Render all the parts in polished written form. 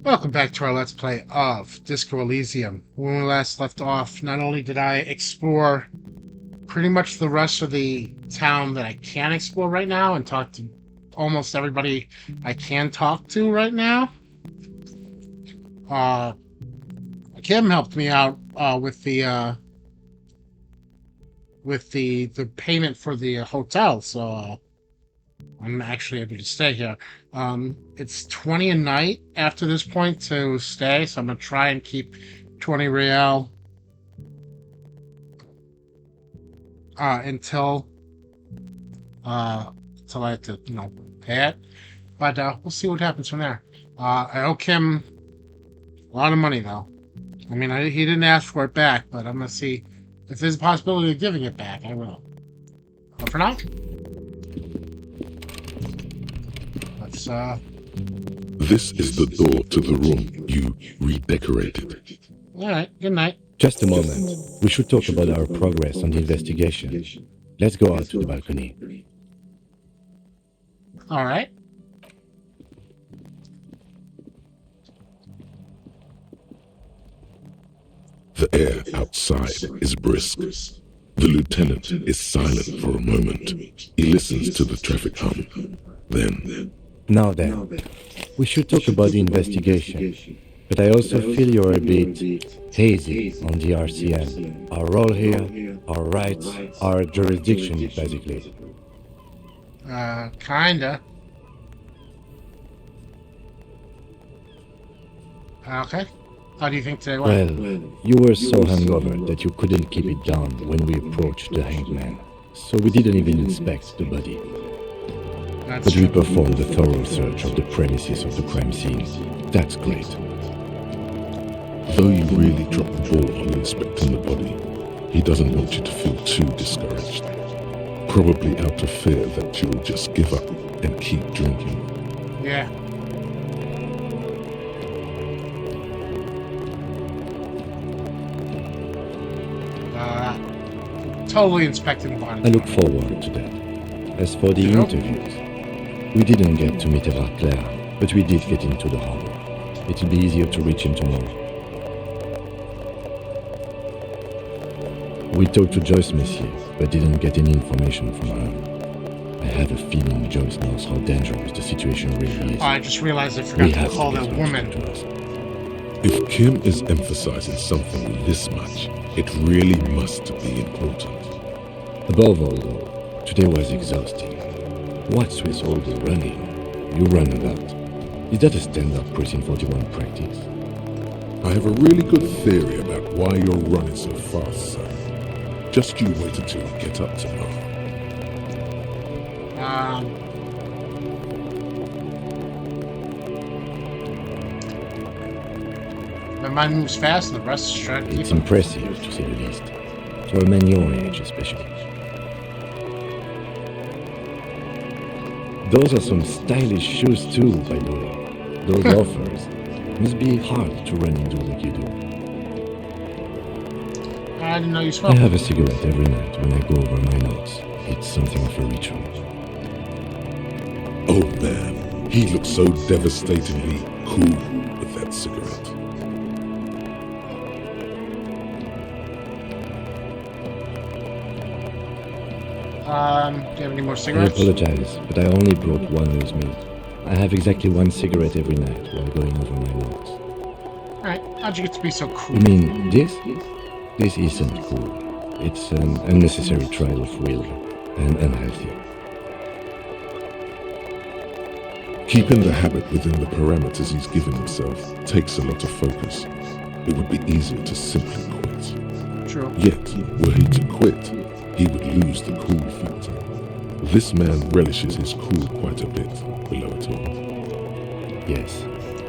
Welcome back to our Let's Play of Disco Elysium. When we last left off, not only did I explore pretty much the rest of the town that I can explore right now and talk to almost everybody I can talk to right now, uh, Kim helped me out with the payment for the hotel, so I'm actually able to stay here. It's 20 a night after this point to stay, so I'm gonna try and keep 20 real until until I have to, pay it. But we'll see what happens from there. I owe Kim a lot of money though. I mean, he didn't ask for it back, but I'm gonna see if there's a possibility of giving it back. I will. But for now, let's This is the door to the room you redecorated. all right. Good night. Just a moment. We should talk about our progress on the investigation. Let's go out to the balcony. All right. The air outside is brisk. The lieutenant is silent for a moment. He listens to the traffic hum. Then, Now then, we should talk about the investigation. But I also feel you're a bit hazy on the RCM. Our role here, our rights, our jurisdiction, basically. Kinda. Okay. How do you think today went? Well, you were so hungover that you couldn't keep it down when we approached the hanged man. So we didn't even inspect the body. That's But we true. performed a thorough search of the premises of the crime scene. That's great. though you really dropped the ball on inspecting the body, he doesn't want you to feel too discouraged. Probably out of fear that you will just give up and keep drinking. Yeah. Totally inspecting the body. I look forward to that. As for the interviews, we didn't get to meet Eva Claire, but we did get into the harbor. It'll be easier to reach him tomorrow. We talked to Joyce Messier, but didn't get any information from her. I have a feeling Joyce knows how dangerous the situation really is. I just realized I We forgot to have call to that get her woman. to us. If Kim is emphasizing something this much, it really must be important. Above all, though, today was exhausting. What's with all the running? You run a lot. Is that a stand-up Precinct 41 practice? I have a really good theory about why you're running so fast, son. Just you wait until you get up tomorrow. My mind moves fast and the rest is trying to keep It's up. impressive, to say the least. For a man your age, especially. Those are some stylish shoes too, by the way. Those offers. Must be hard to run and do like you do. I didn't know you I smoked. have a cigarette every night when I go over my notes. It's something of a ritual. Oh man, he looks so devastatingly cool with that cigarette. Do you have any more I cigarettes? apologize, but I only brought one with me. I have exactly one cigarette every night while going over my notes. Alright, how'd you get to be so cool? You mean this? This isn't cool. It's an unnecessary trial of will and unhealthy. Keeping the habit within the parameters he's given himself takes a lot of focus. It would be easier to simply quit. True. Yet, were he to quit, he would lose the cool factor. This man relishes his cool quite a bit, below it all. Yes,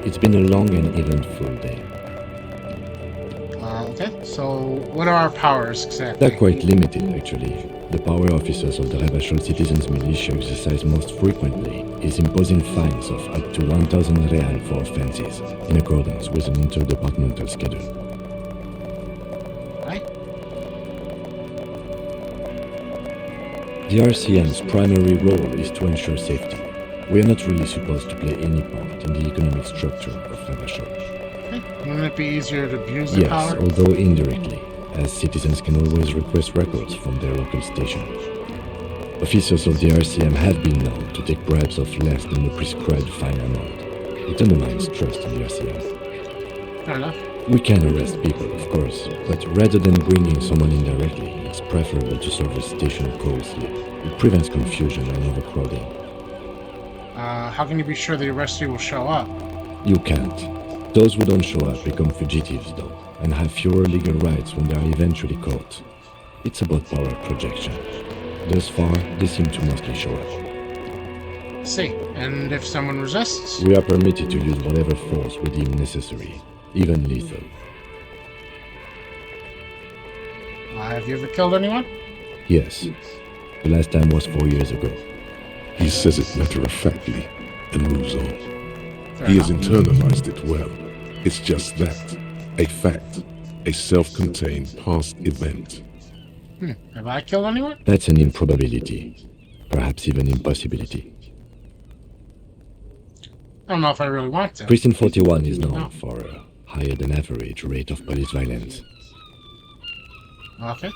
it's been a long and eventful day. Okay, so what are our powers exactly? They're quite limited, actually. The power officers of the Rebachol Citizens Militia exercise most frequently is imposing fines of up to 1,000 real for offenses, in accordance with an interdepartmental schedule. Right? The RCM's primary role is to ensure safety. We are not really supposed to play any part in the economic structure of Ravachol. Wouldn't it be easier to abuse the Yes, power? although indirectly, as citizens can always request records from their local station. Officers of the RCM have been known to take bribes of less than the prescribed fine amount. It undermines trust in the RCM. Fair enough. We can arrest people, of course, but rather than bringing someone in directly, it's preferable to serve a station closely. It prevents confusion and overcrowding. How can you be sure the arrestee will show up? You can't. Those who don't show up become fugitives, though, and have fewer legal rights when they are eventually caught. It's about power projection. Thus far, they seem to mostly show up. See, and if someone resists? We are permitted to use whatever force we deem necessary, even lethal. Have you ever killed anyone? Yes. The last time was 4 years ago. He says it matter-of-factly and moves on. Fair He has enough. internalized it well. It's just that. A fact. A self-contained past event. Have I killed anyone? That's an improbability. Perhaps even impossibility. I don't know if I really want to. Precinct 41 is known No. for a higher than average rate of police violence. Okay.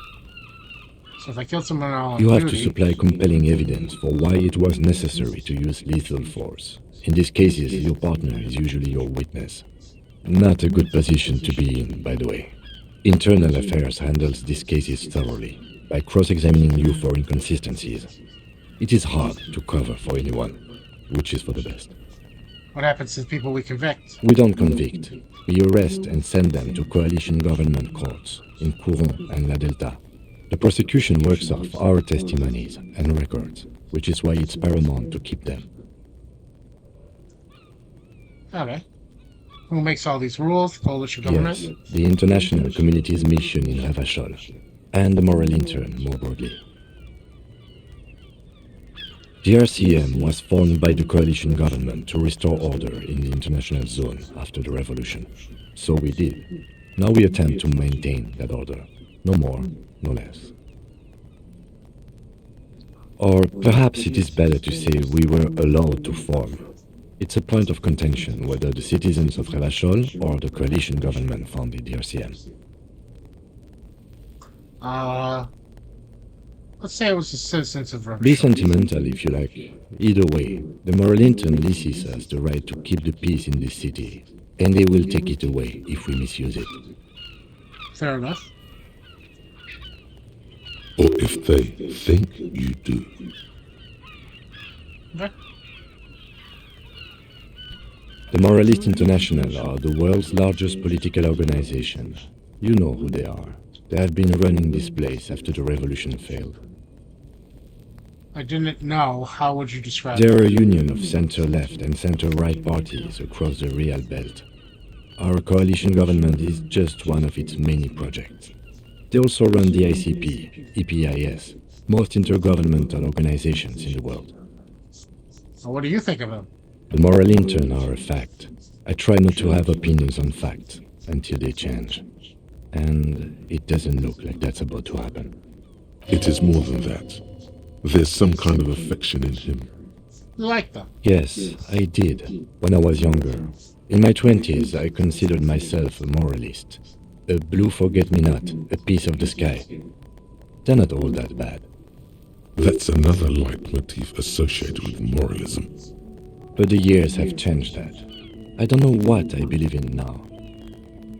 So if I killed someone on You have to duty, supply compelling evidence for why it was necessary to use lethal force. In these cases, your partner is usually your witness. Not a good position to be in, by the way. Internal Affairs handles these cases thoroughly, by cross-examining you for inconsistencies. It is hard to cover for anyone, which is for the best. what happens to the people we convict? We don't convict. We arrest and send them to coalition government courts in Courant and La Delta. The prosecution works off our testimonies and records, which is why it's paramount to keep them. Okay. Who makes all these rules? The coalition government? Yes, the international community's mission in Ravachol, and the moral intern more broadly. The RCM was formed by the coalition government to restore order in the international zone after the revolution. So we did. Now we attempt to maintain that order. No more, no less. Or perhaps it is better to say we were allowed to form. It's a point of contention whether the citizens of Ravachol or the coalition government founded the RCM. Let's say it was the citizens of Russia. Be sentimental if you like. Either way, the moral intern leases us the right to keep the peace in this city, and they will take it away if we misuse it. Fair enough. Or if they think you do. Okay. The Moralist International are the world's largest political organization. You know who they are. They have been running this place after the revolution failed. I didn't know. How would you describe They're it? a union of center-left and center-right parties across the Real Belt. Our coalition government is just one of its many projects. They also run the ICP, EPIS, most intergovernmental organizations in the world. So what do you think of them? The moral intern are a fact. I try not to have opinions on facts until they change. And it doesn't look like that's about to happen. It is more than that. There's some kind of affection in him. You like them? Yes, I did, when I was younger. In my 20s, I considered myself a moralist. A blue forget-me-not, a piece of the sky. They're not all that bad. That's another leitmotif associated with moralism. But the years have changed that. I don't know what I believe in now.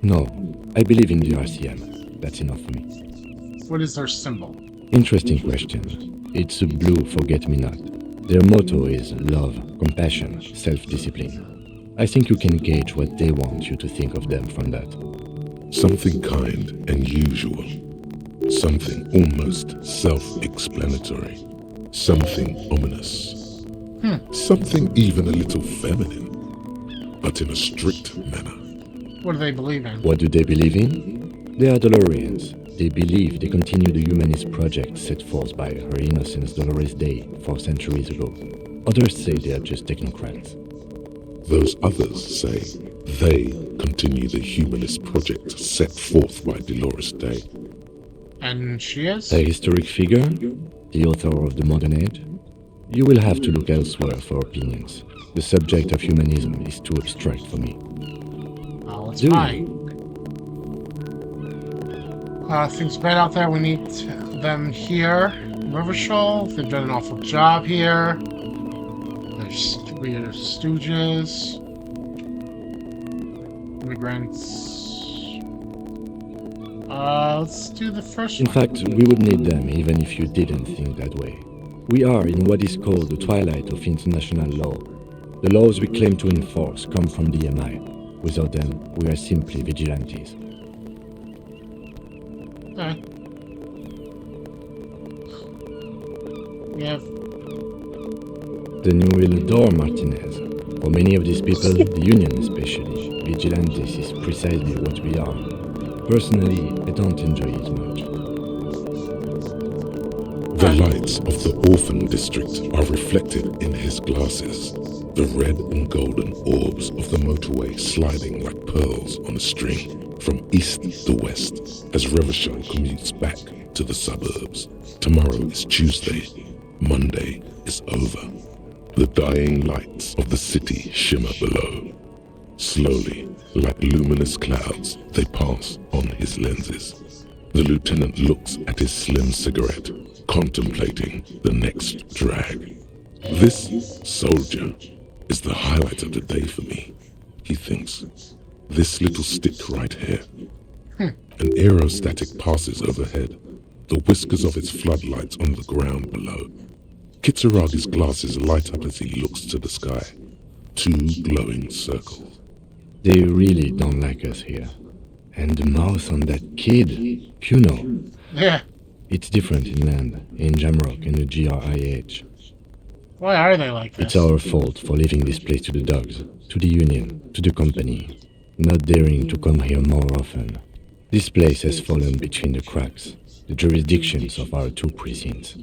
No, I believe in the RCM. That's enough for me. What is their symbol? Interesting question. It's a blue forget-me-not. Their motto is love, compassion, self-discipline. I think you can gauge what they want you to think of them from that. Something kind and usual. Something almost self-explanatory. Something ominous. Something even a little feminine, but in a strict manner. What do they believe in? What do they believe in? They are Dolorians. They believe they continue the humanist project set forth by Her Innocence Dolores Day 4 centuries ago. Others say they are just technocrats. Those others say they continue the humanist project set forth by Dolores Day. And she is? A historic figure? The author of the modern age? You will have to look elsewhere for opinions. The subject of humanism is too abstract for me. Oh, it's Do fine. you? Things bad out there. We need them here. River Shoal, they've done an awful job here. We're stooges. Immigrants. Let's do the first In one. fact, we would need them even if you didn't think that way. We are in what is called the twilight of international law. The laws we claim to enforce come from the MI. Without them, we are simply vigilantes. Okay. We have. The new Iludor Martinez. For many of these people, the Union especially, vigilantes is precisely what we are. Personally, I don't enjoy it much. The lights of the orphan district are reflected in his glasses. The red and golden orbs of the motorway sliding like pearls on a string from east to west as Revachol commutes back to the suburbs. Tomorrow is Tuesday. Monday is over. The dying lights of the city shimmer below. Slowly, like luminous clouds, they pass on his lenses. The lieutenant looks at his slim cigarette, contemplating the next drag. This soldier is the highlight of the day for me, he thinks. This little stick right here. An aerostatic passes overhead, the whiskers of its floodlights on the ground below. Kitsuragi's glasses light up as he looks to the sky. Two glowing circles. They really don't like us here. And the mouth on that kid, Puno. Yeah. It's different inland, in Jamrock and the GRIH. Why are they like this? It's our fault for leaving this place to the dogs, to the Union, to the company, not daring to come here more often. This place has fallen between the cracks, the jurisdictions of our two precincts.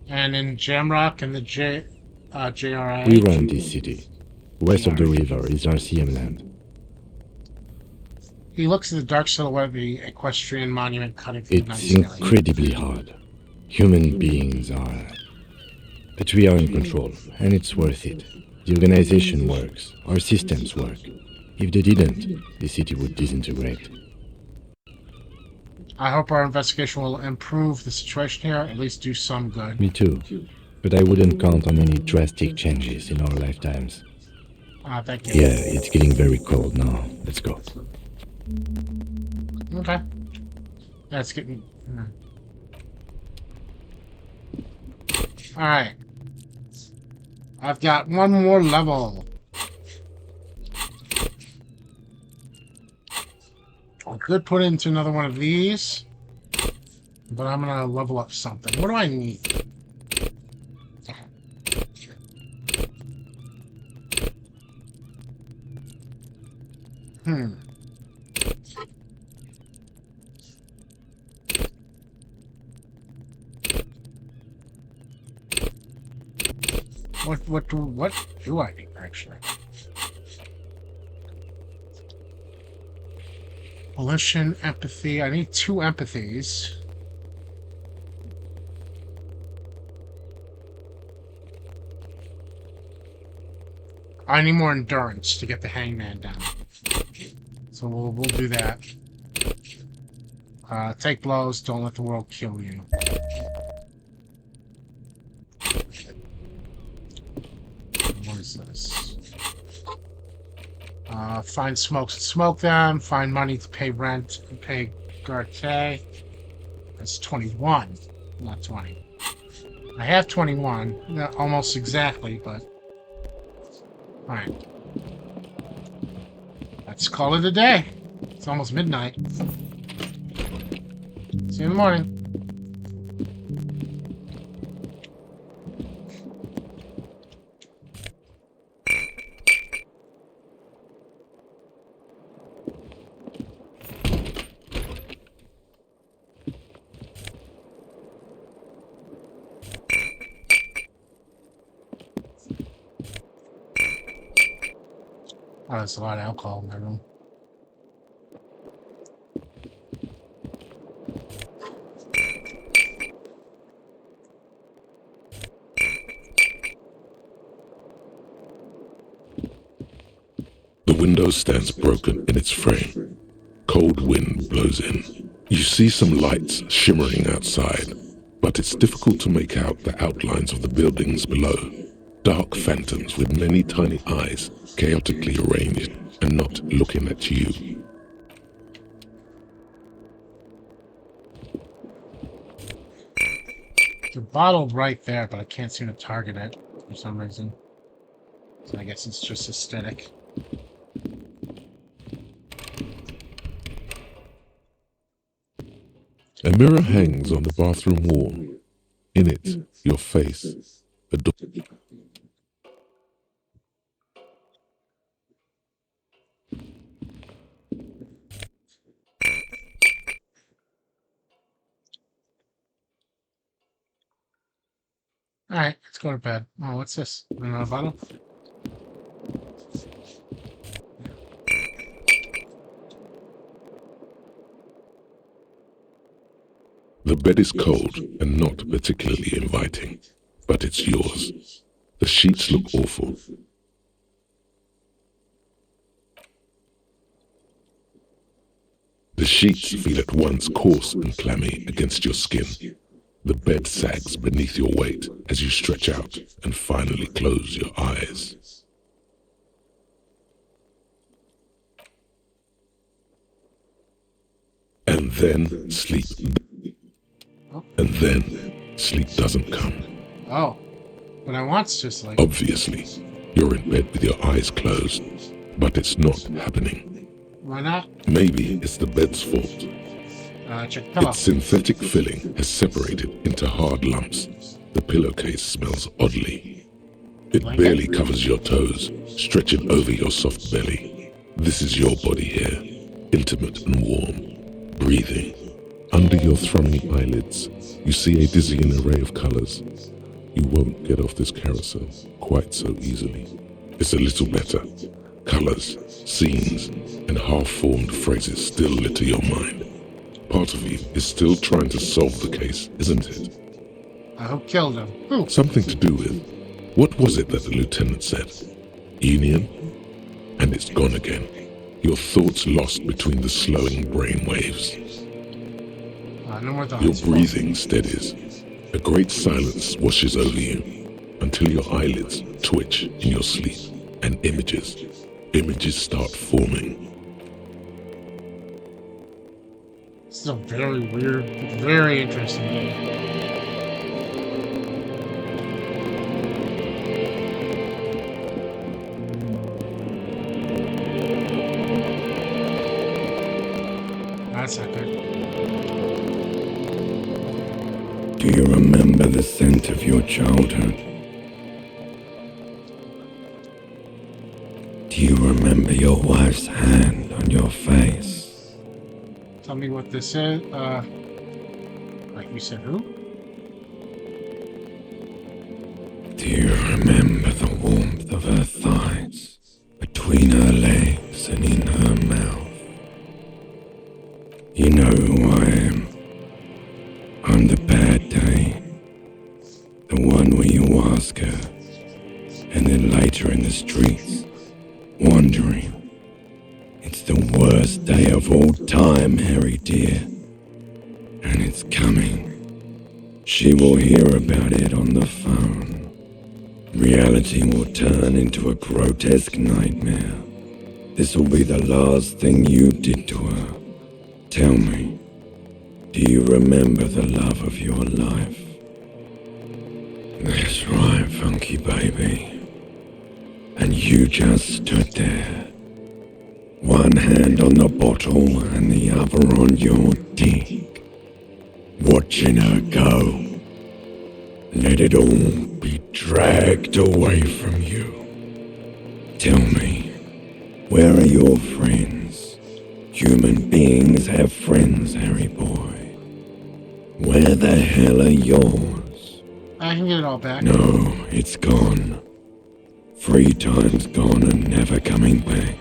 And in Jamrock and the JRI. We run this city. West of the river is RCM land. He looks at the dark silhouette of the equestrian monument cutting through the night It's sky. incredibly hard. Human beings are... But we are in control, and it's worth it. The organization works, our systems work. If they didn't, the city would disintegrate. I hope our investigation will improve the situation here, at least do some good. Me too. But I wouldn't count on any drastic changes in our lifetimes. Thank you. Yeah, it's getting very cold now. Let's go. Okay. That's getting... Alright. I've got one more level. I could put it into another one of these, but I'm gonna level up something. What do I need? What do I need actually? Volition, empathy. I need 2 empathies. I need more endurance to get the hangman down. So we'll do that. Take blows, don't let the world kill you. What is this? Find smokes and smoke them. Find money to pay rent and pay Garte. That's 21, not 20. I have 21, not almost exactly, but... Alright. Let's call it a day. It's almost midnight. See you in the morning. Oh, there's a lot of alcohol in my room. window stands broken in its frame. Cold wind blows in. You see some lights shimmering outside, but it's difficult to make out the outlines of the buildings below. Dark phantoms with many tiny eyes, chaotically arranged and not looking at you. There's a bottle right there, but I can't seem to target it for some reason. So I guess it's just aesthetic. A mirror hangs on the bathroom wall. In it, your face. A door. Alright, let's go to bed. Oh, what's this? Another bottle? The bed is cold and not particularly inviting, but it's yours. The sheets look awful. The sheets feel at once coarse and clammy against your skin. The bed sags beneath your weight as you stretch out and finally close your eyes. And then sleep. And then sleep doesn't come. Oh. But I want to sleep. Obviously, you're in bed with your eyes closed, but it's not happening. Why not? Maybe it's the bed's fault. Check the pillow. Its synthetic filling has separated into hard lumps. The pillowcase smells oddly. It barely covers your toes, stretching over your soft belly. This is your body here, intimate and warm, breathing. Under your thrumming eyelids, you see a dizzying array of colors. You won't get off this carousel quite so easily. It's a little better. Colors, scenes, and half-formed phrases still litter your mind. Part of you is still trying to solve the case, isn't it? Who killed him? Who? Something to do with, what was it that the lieutenant said? Union? And it's gone again. Your thoughts lost between the slowing brain waves. No more thoughts. Your breathing steadies. A great silence washes over you until your eyelids twitch in your sleep and images start forming. This is a very weird, very interesting game. That's not good. Do you remember the scent of your childhood? Do you remember your wife's hand on your face? Tell me what this is. Like you said, who? Do you remember the warmth of her thighs between her legs and in her mouth? You know who I am. I'm the bad day. The one where you ask her, and then later in the streets, wandering. It's the worst day of all time, Harry dear. And it's coming. She will hear about it on the phone. Reality will turn into a grotesque nightmare. This will be the last thing you did to her. Tell me, do you remember the love of your life? That's right, funky baby. And you just stood there. One hand on the bottle and the other on your dick. Watching her go. Let it all be dragged away from you. Tell me, where are your friends? Human beings have friends, Harry boy. Where the hell are yours? I can get it all back. No, it's gone. 3 times gone and never coming back.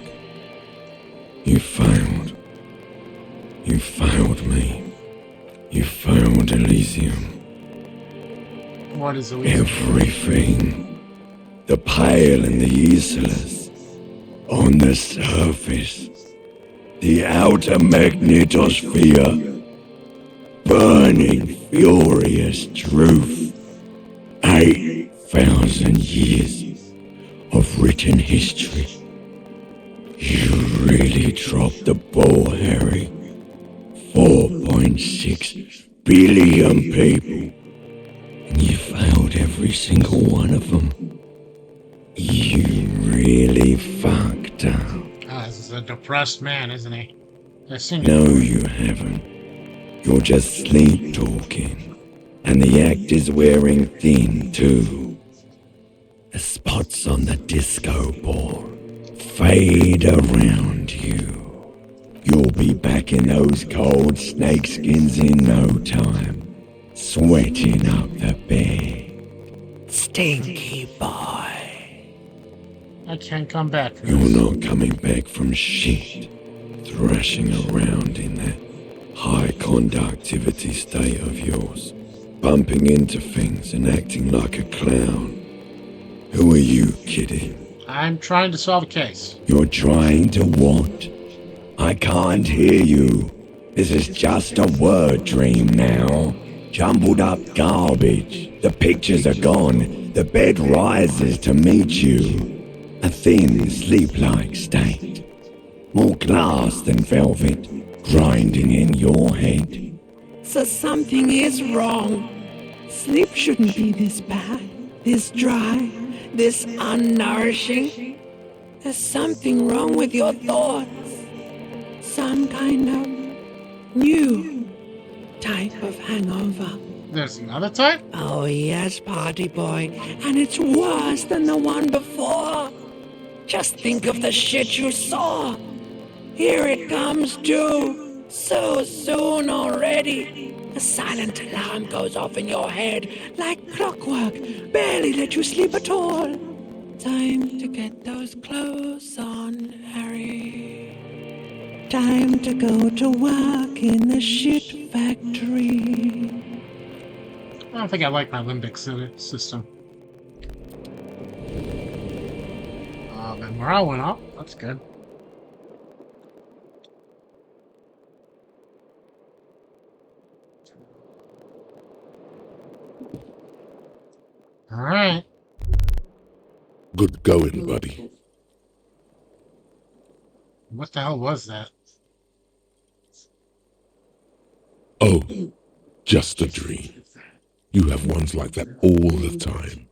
You failed. You failed me. You failed Elysium. What is Elysium? Everything. The pale and the useless. On the surface, the outer magnetosphere, burning furious truth. 8,000 years of written history. You really dropped the ball, Harry. 4.6 billion people. And you failed every single one of them. You really fucked up. This is a depressed man, isn't he? No, you haven't. You're just sleep talking. And the actor's wearing thin, too. The spots on the disco ball fade around you. You'll be back in those cold snakeskins in no time, sweating up the bed. Stinky boy. I can't come back. You're not coming back from shit, thrashing around in that high conductivity state of yours, bumping into things and acting like a clown. Who are you, kiddie? I'm trying to solve a case. You're trying to what? I can't hear you. This is just a word dream now. Jumbled up garbage. The pictures are gone. The bed rises to meet you. A thin, sleep-like state. More glass than velvet, grinding in your head. So something is wrong. Sleep shouldn't be this bad, this dry, this unnourishing. There's something wrong with your thoughts. Some kind of new type of hangover. There's another type? Oh yes, party boy. And it's worse than the one before. Just think of the shit you saw. Here it comes too. So soon already. A silent alarm goes off in your head like clockwork. Barely let you sleep at all. Time to get those clothes on, Harry. Time to go to work in the shit factory. I don't think I like my limbic system. My morale went up. That's good. All right. Good going, buddy. What the hell was that? Oh, just a dream. You have ones like that all the time.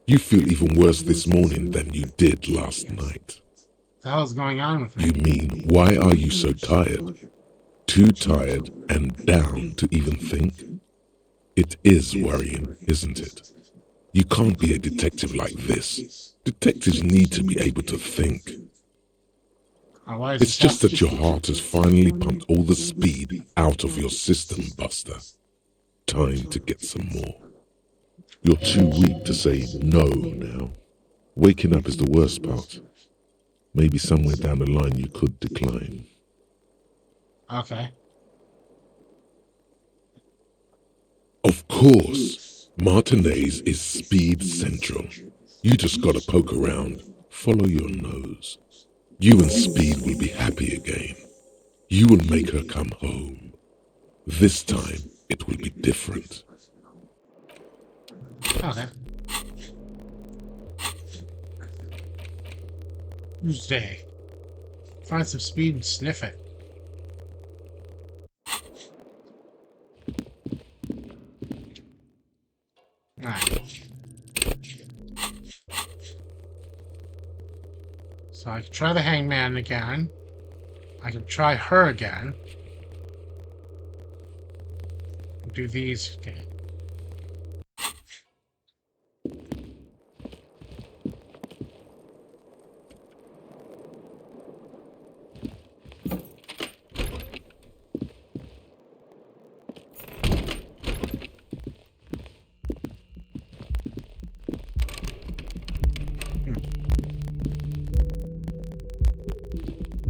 You feel even worse this morning than you did last night. What the hell is going on with me? You mean, why are you so tired? Too tired and down to even think? It is worrying, isn't it? You can't be a detective like this. Detectives need to be able to think. Why is It's this just that your heart has finally pumped all the speed out of your system, Buster. Time to get some more. You're too weak to say no now. Waking up is the worst part. Maybe somewhere down the line you could decline. Okay. Of course, Martinez is speed central. You just gotta poke around, follow your nose. You and Speed will be happy again. You will make her come home. This time, it will be different. Okay. Tuesday. Find some speed and sniff it. Alright. So I can try the hangman again. I can try her again. Do these again.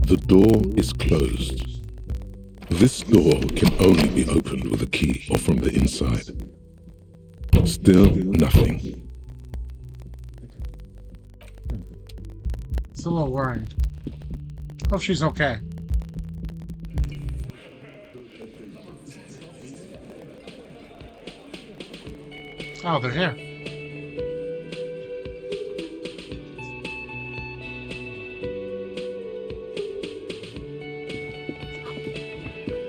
The door is closed. This door can only be opened with a key or from the inside. Still nothing. It's a little worrying. Hope she's okay. Oh, they're here.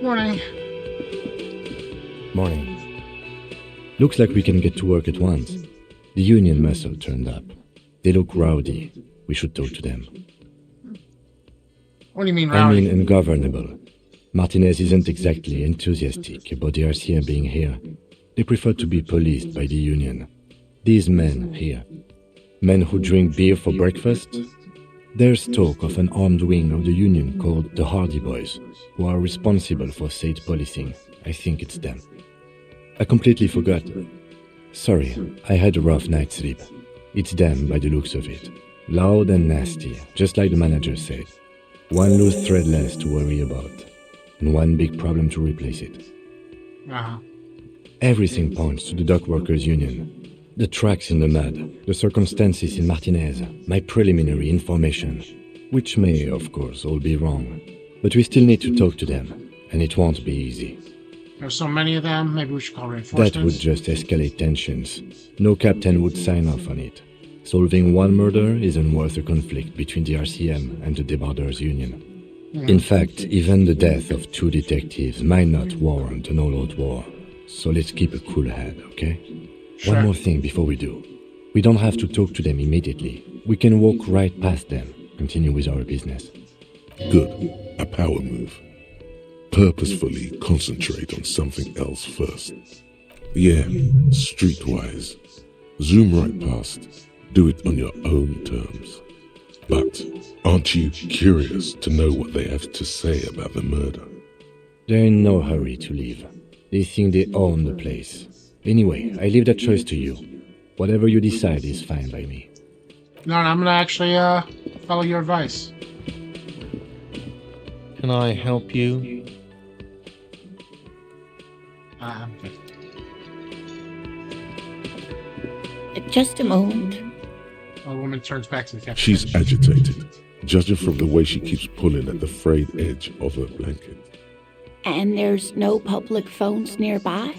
Morning. Morning. Looks like we can get to work at once. The union muscle turned up. They look rowdy. We should talk to them. What do you mean, I rowdy? mean ungovernable. Martinez isn't exactly enthusiastic about the RCM being here. They prefer to be policed by the union. These men here, men who drink beer for breakfast, there's talk of an armed wing of the union called the Hardy Boys, who are responsible for state policing. I think it's them. I completely forgot. Sorry, I had a rough night's sleep. It's them by the looks of it. Loud and nasty, just like the manager said. One loose thread less to worry about, and one big problem to replace it. Uh-huh. Everything points to the dock workers' union. The tracks in the mud, the circumstances in Martinez, my preliminary information, which may, of course, all be wrong. But we still need to talk to them, and it won't be easy. There's so many of them, maybe we should call reinforcements. That would just escalate tensions. No captain would sign off on it. Solving one murder isn't worth a conflict between the RCM and the debarders' union. In fact, even the death of 2 detectives might not warrant an all-out war. So let's keep a cool head, okay? Sure. One more thing before we do. We don't have to talk to them immediately. We can walk right past them, continue with our business. Good. A power move. Purposefully concentrate on something else first. Yeah, streetwise. Zoom right past. Do it on your own terms. But aren't you curious to know what they have to say about the murder? They're in no hurry to leave. They think they own the place. Anyway, I leave that choice to you. Whatever you decide is fine by me. No, I'm gonna actually follow your advice. Can I help you? Okay. Just a moment. The woman turns back to the captain. She's agitated, judging from the way she keeps pulling at the frayed edge of her blanket. And there's no public phones nearby?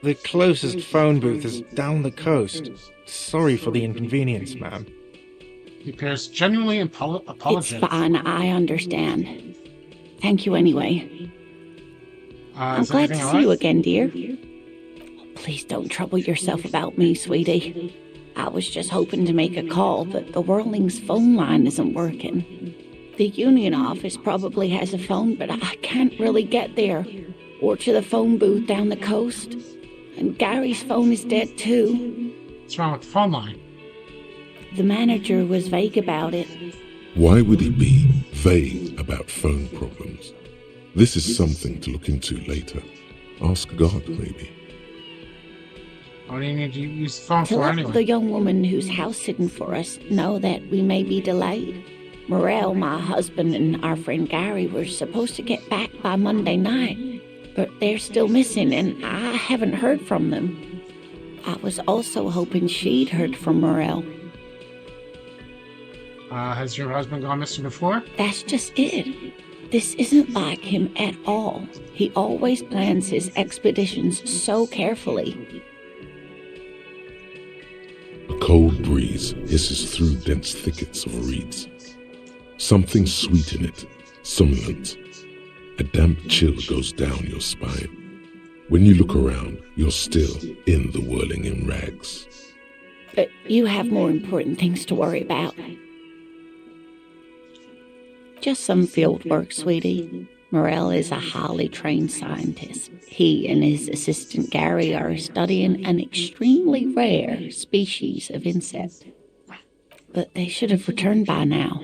The closest phone booth is down the coast. Sorry for the inconvenience, ma'am. He appears genuinely It's apologetic. fine, I understand. Thank you anyway. I'm Is glad to everything see you alright? again, dear. Please don't trouble yourself about me, sweetie. I was just hoping to make a call, but the Whirling's phone line isn't working. The union office probably has a phone, but I can't really get there. Or to the phone booth down the coast. And Gary's phone is dead too. What's wrong with the phone line? The manager was vague about it. Why would he be vague about phone problems? This is something to look into later. Ask God, maybe. What do you need to use the phone To for let anyway? the young woman who's house sitting for us know that we may be delayed. Morel, my husband, and our friend Gary were supposed to get back by Monday night, but they're still missing, and I haven't heard from them. I was also hoping she'd heard from Morel. Has your husband gone missing before? That's just it. This isn't like him at all. He always plans his expeditions so carefully. A cold breeze hisses through dense thickets of reeds. Something sweet in it, somnolent. A damp chill goes down your spine. When you look around, you're still in the whirling in rags. But you have more important things to worry about. Just some field work, sweetie. Morel is a highly trained scientist. He and his assistant Gary are studying an extremely rare species of insect. But they should have returned by now.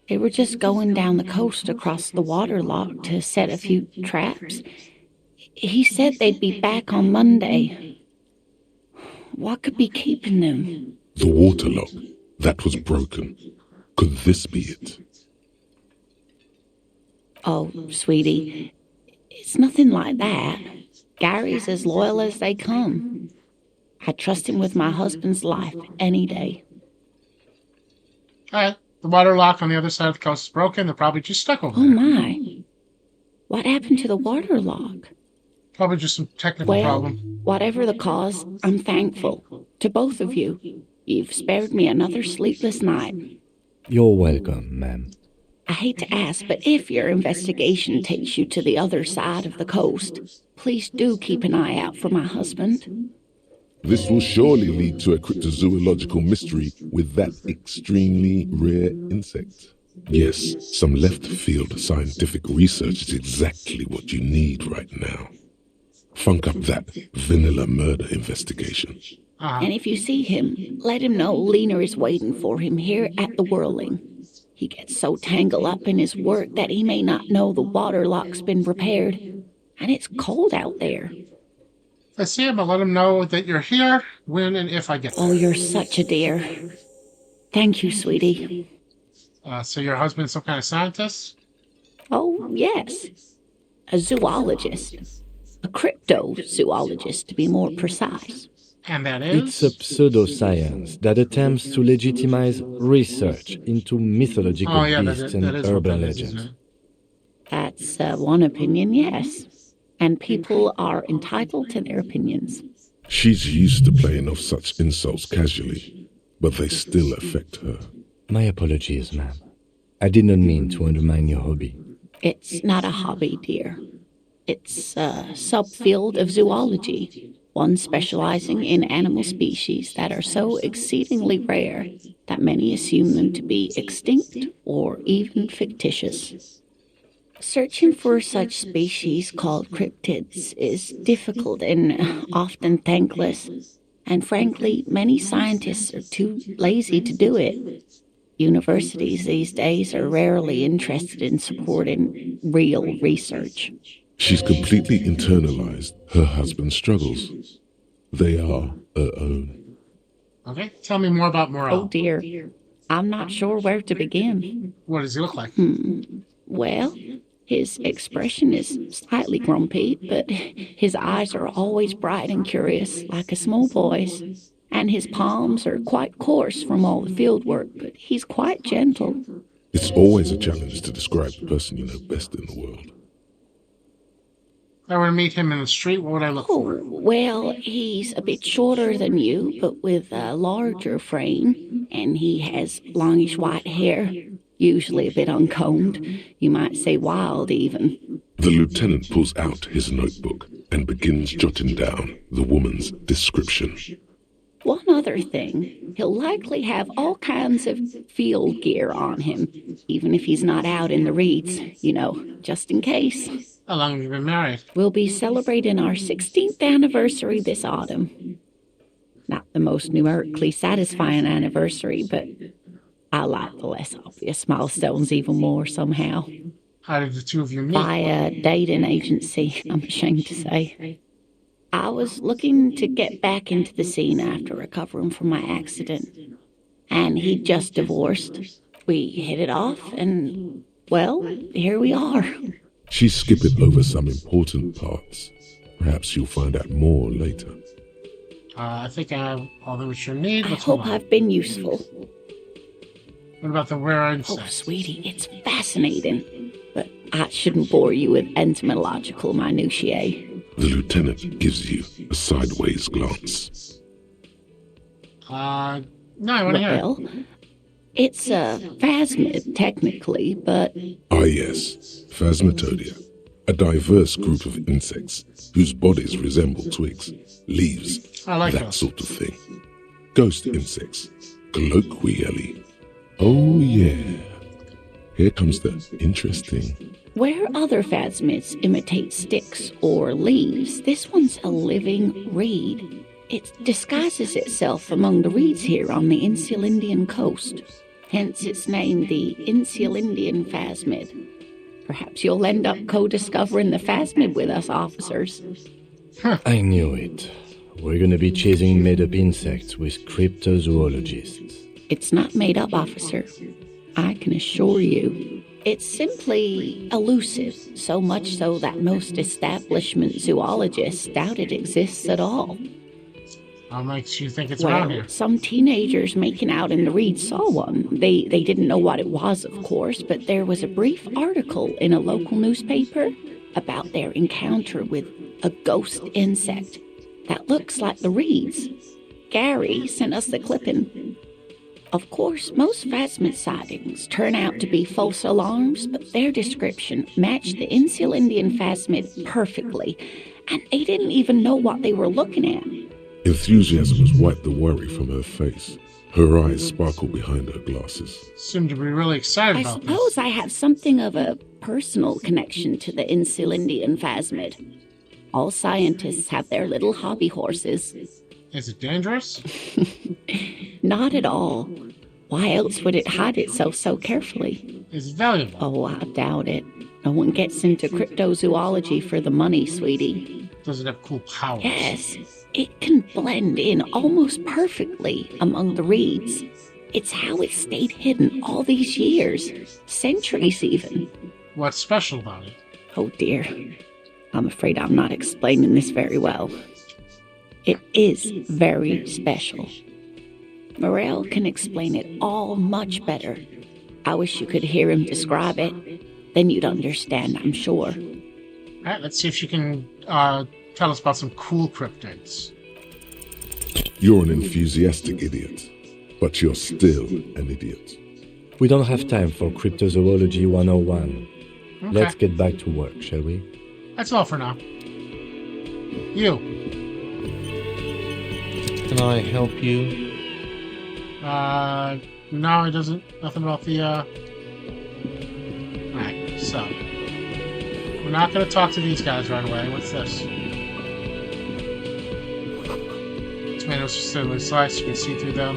They were just going down the coast across the water lock to set a few traps. He said they'd be back on Monday. What could be keeping them? The water lock, that was broken. Could this be it? Oh, sweetie, it's nothing like that. Gary's as loyal as they come. I trust him with my husband's life any day. Alright, The water lock on the other side of the coast is broken. They're probably just stuck over Oh there. my. What happened to the water lock? Probably just some technical Well, problem. whatever the cause, I'm thankful to both of you. You've spared me another sleepless night. You're welcome, ma'am. I hate to ask, but if your investigation takes you to the other side of the coast, please do keep an eye out for my husband. This will surely lead to a cryptozoological mystery with that extremely rare insect. Yes, some left-field scientific research is exactly what you need right now. Funk up that vanilla murder investigation. And if you see him, let him know Lena is waiting for him here at the Whirling. He gets so tangled up in his work that he may not know the water lock's been repaired, and it's cold out there. If I see him, I'll let him know that you're here when and if I get there. Oh, you're such a dear. Thank you, sweetie. So your husband's some kind of scientist? Oh, yes. A zoologist. A cryptozoologist, to be more precise. And that is? It's a pseudoscience that attempts to legitimize research into mythological beasts and urban legends. That's one opinion, yes. And people are entitled to their opinions. She's used to playing off such insults casually, but they still affect her. My apologies, ma'am. I did not mean to undermine your hobby. It's not a hobby, dear. It's a subfield of zoology, one specializing in animal species that are so exceedingly rare that many assume them to be extinct or even fictitious. Searching for such species called cryptids is difficult and often thankless, and frankly, many scientists are too lazy to do it. Universities these days are rarely interested in supporting real research. She's completely internalized her husband's struggles. They are her own. Okay, tell me more about Morel. Oh dear, I'm not sure where to begin. What does he look like? Well, his expression is slightly grumpy, but his eyes are always bright and curious, like a small boy's. And his palms are quite coarse from all the field work, but he's quite gentle. It's always a challenge to describe the person you know best in the world. If I were to meet him in the street, what would I look for? Well, he's a bit shorter than you, but with a larger frame, and he has longish white hair, usually a bit uncombed. You might say wild, even. The lieutenant pulls out his notebook and begins jotting down the woman's description. One other thing, he'll likely have all kinds of field gear on him, even if he's not out in the reeds, just in case. How long have you been married? We'll be celebrating our 16th anniversary this autumn. Not the most numerically satisfying anniversary, but I like the less obvious milestones even more somehow. How did the two of you meet? By a dating agency, I'm ashamed to say. I was looking to get back into the scene after recovering from my accident, and he'd just divorced. We hit it off, and, well, here we are. She's skipping over some important parts. Perhaps you'll find out more later. I think I have all that we should need. I Let's hope hold on. I've been useful. What about the rare Oh, insect? sweetie, it's fascinating, but I shouldn't bore you with entomological minutiae. The lieutenant gives you a sideways glance. No, I want to hear it. Well, it's a phasmid, technically, but Ah yes, Phasmatodia, a diverse group of insects whose bodies resemble twigs, leaves, I like that those. sort of thing. Ghost insects, colloquially. Oh yeah. Here comes the interesting. where other phasmids imitate sticks or leaves, this one's a living reed. It disguises itself among the reeds here on the Insulindian coast. Hence its name, the Insulindian phasmid. Perhaps you'll end up co-discovering the phasmid with us, officers. I knew it. We're gonna be chasing made-up insects with cryptozoologists. It's not made up, officer. I can assure you. It's simply elusive, so much so that most establishment zoologists doubt it exists at all. What makes you think it's around Well, here? some teenagers making out in the reed saw one. They didn't know what it was, of course, but there was a brief article in a local newspaper about their encounter with a ghost insect that looks like the reeds. Gary sent us the clipping. Of course, most Phasmid sightings turn out to be false alarms, but their description matched the Insular Indian Phasmid perfectly, and they didn't even know what they were looking at. Enthusiasm has wiped the worry from her face. Her eyes sparkle behind her glasses. Seem to be really excited I about suppose this. I have something of a personal connection to the Insular Indian Phasmid. All scientists have their little hobby horses. Is it dangerous? Not at all. Why else would it hide itself so carefully? Is it valuable? Oh, I doubt it. No one gets into cryptozoology for the money, sweetie. Does it have cool powers? Yes, it can blend in almost perfectly among the reeds. It's how it stayed hidden all these years, centuries even. What's special about it? Oh dear, I'm afraid I'm not explaining this very well. It is very special. Morel can explain it all much better. I wish you could hear him describe it. Then you'd understand, I'm sure. All right, let's see if she can tell us about some cool cryptids. You're an enthusiastic idiot, but you're still an idiot. We don't have time for Cryptozoology 101. Okay. Let's get back to work, shall we? That's all for now. You. Can I help you? No, it doesn't. Nothing about the, Alright, so. We're not gonna talk to these guys right away. What's this? Tomatoes facility slice. You can see through them.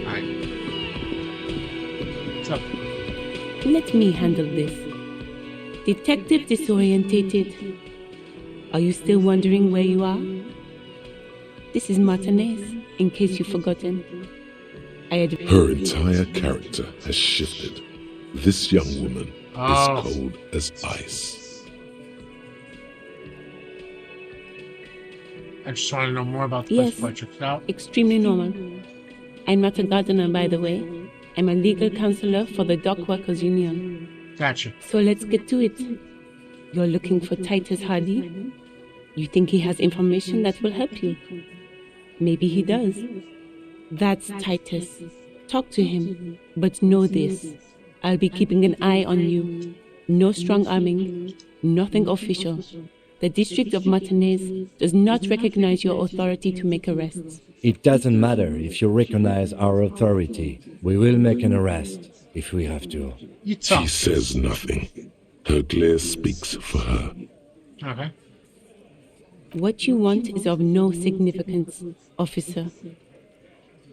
Alright. What's up? Let me handle this. Detective Disorientated. Are you still wondering where you are? This is Martinez, in case you've forgotten. Her entire character has shifted. This young woman is cold as ice. I just want to know more about the Yes. place before I check it out. Extremely normal. I'm not a gardener, by the way. I'm a legal counselor for the Dock Workers Union. Gotcha. So let's get to it. You're looking for Titus Hardy? You think he has information that will help you? Maybe he does. That's Titus. Talk to him, but know this. I'll be keeping an eye on you. No strong arming, nothing official. The District of Martinez does not recognize your authority to make arrests. It doesn't matter if you recognize our authority. We will make an arrest if we have to. You talk. She says nothing. Her glare speaks for her. Okay. What you want is of no significance, officer.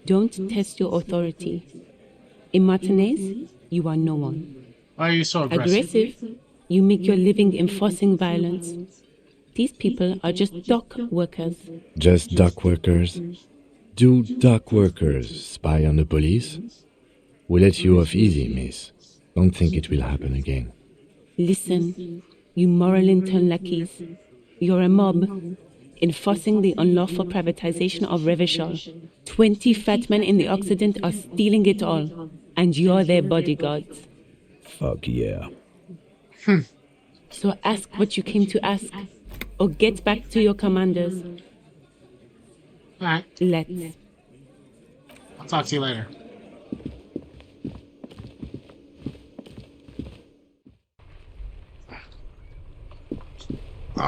Don't test your authority. In Martinez, you are no one. Why are you so aggressive? Aggressive, you make your living enforcing violence. These people are just dock workers. Just dock workers? Do dock workers spy on the police? We let you off easy, miss. Don't think it will happen again. Listen, you moral intern lackeys. You're a mob, enforcing the unlawful privatization of Revachol. 20 fat men in the Occident are stealing it all, and you're their bodyguards. Fuck yeah. So ask what you came to ask, or get back to your commanders. Alright. Let's. I'll talk to you later.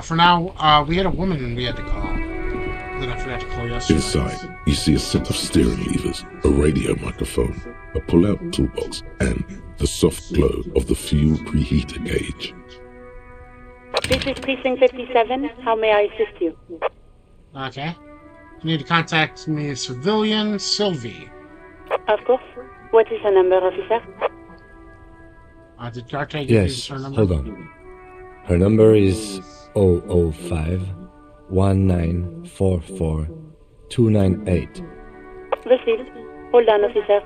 For now, we had a woman we had to call. Then I forgot to call yesterday. Inside, you see a set of steering levers, a radio microphone, a pull-out toolbox, and the soft glow of the fuel preheater gauge. This is Precinct 57. How may I assist you? Okay. You need to contact me, civilian Sylvie. Of course. What is her number, officer? Did Garte give you Yes, her number? hold on. Her number is 005 1944 298. Received. Hold on, officer.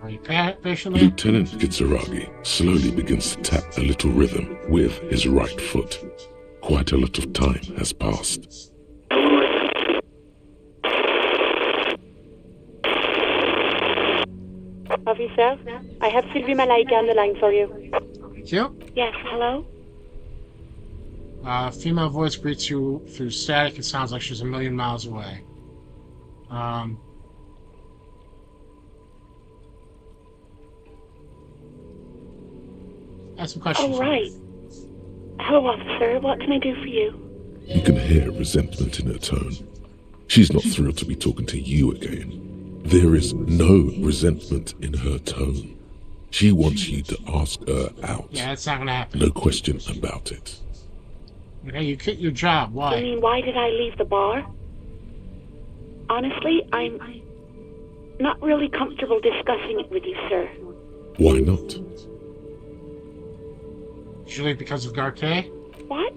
Are you pay conversation there? Lieutenant Kitsuragi slowly begins to tap a little rhythm with his right foot. Quite a lot of time has passed. Officer, I have Sylvie Malaika on the line for you. Thank you. Yes, hello? Female voice greets you through static. It sounds like she's a million miles away. Ask some questions. Oh, right. Hello, officer. What can I do for you? You can hear resentment in her tone. She's not thrilled to be talking to you again. There is no resentment in her tone. She wants you to ask her out. Yeah, that's not gonna happen. No question about it. Okay, you quit your job. Why? You mean, why did I leave the bar? Honestly, I'm not really comfortable discussing it with you, sir. Why not? Usually because of Garque? What?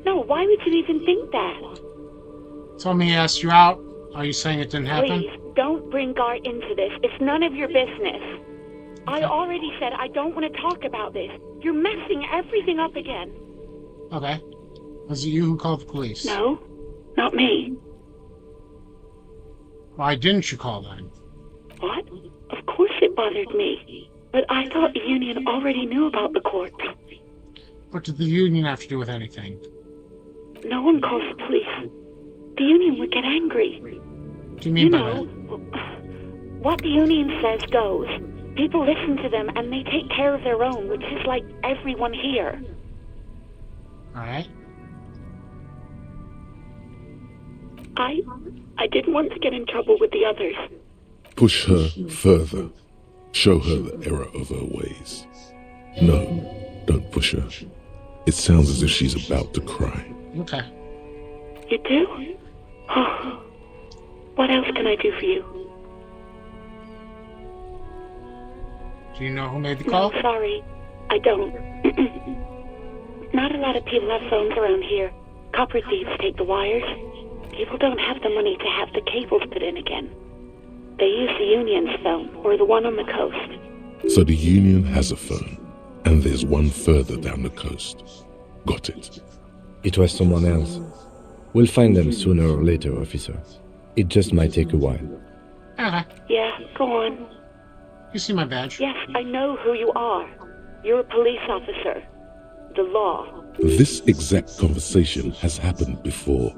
No, why would you even think that? Told me he asked you out. Are you saying it didn't happen? Please, don't bring Gar into this. It's none of your business. I already said I don't want to talk about this. You're messing everything up again. Okay. Was it you who called the police? No, not me. Why didn't you call then? What? Of course it bothered me. But I thought the union already knew about the corpse. What did the union have to do with anything? No one calls the police. The union would get angry. What do you mean by that? What the union says goes. People listen to them and they take care of their own, which is like everyone here. Alright. I didn't want to get in trouble with the others. Push her further. Show her the error of her ways. No, don't push her. It sounds as if she's about to cry. Okay. You do? Oh. What else can I do for you? Do you know who made the call? No, sorry. I don't. Not a lot of people have phones around here. Copper thieves take the wires. People don't have the money to have the cables put in again. They use the union's phone, or the one on the coast. So the union has a phone, and there's one further down the coast. Got it. It was someone else. We'll find them sooner or later, officer. It just might take a while. Okay. Yeah, go on. You see my badge? Yes, I know who you are. You're a police officer. The law. This exact conversation has happened before.